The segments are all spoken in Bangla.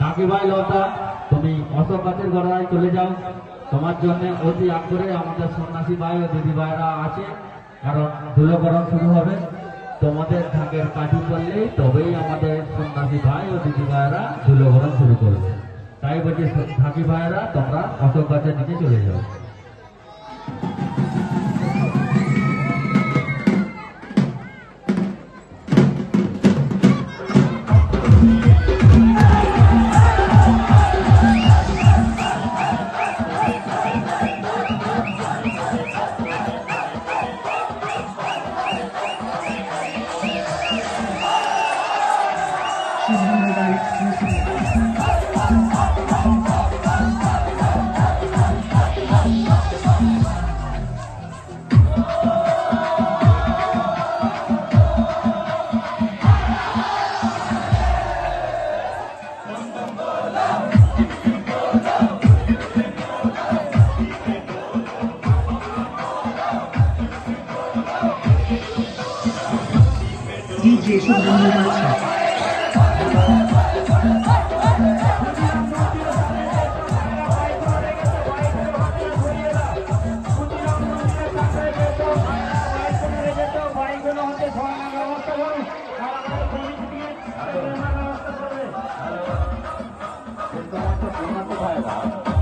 ঢাকি ভাই লতা, তুমি অশোক গাছের গোড়ায় চলে যাও। তোমার জন্য অতি আগ্রহে আমাদের সন্ন্যাসী ভাই ও দিদি ভাইরা আছে, কারণ ধুলোকরণ শুরু হবে। তোমাদের ঢাকের কাঠি করলেই তবেই আমাদের সন্ন্যাসী ভাই ও দিদি ভাইরা ধুলোকরণ শুরু করবে। তাই বলছি ঢাকি ভাইরা তোমরা অশোক গাছের নিচে চলে যাও। DJ Subramanian Balcha.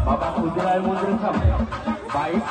বাবা কুজিরায় মন্দিরের সামনে বাইক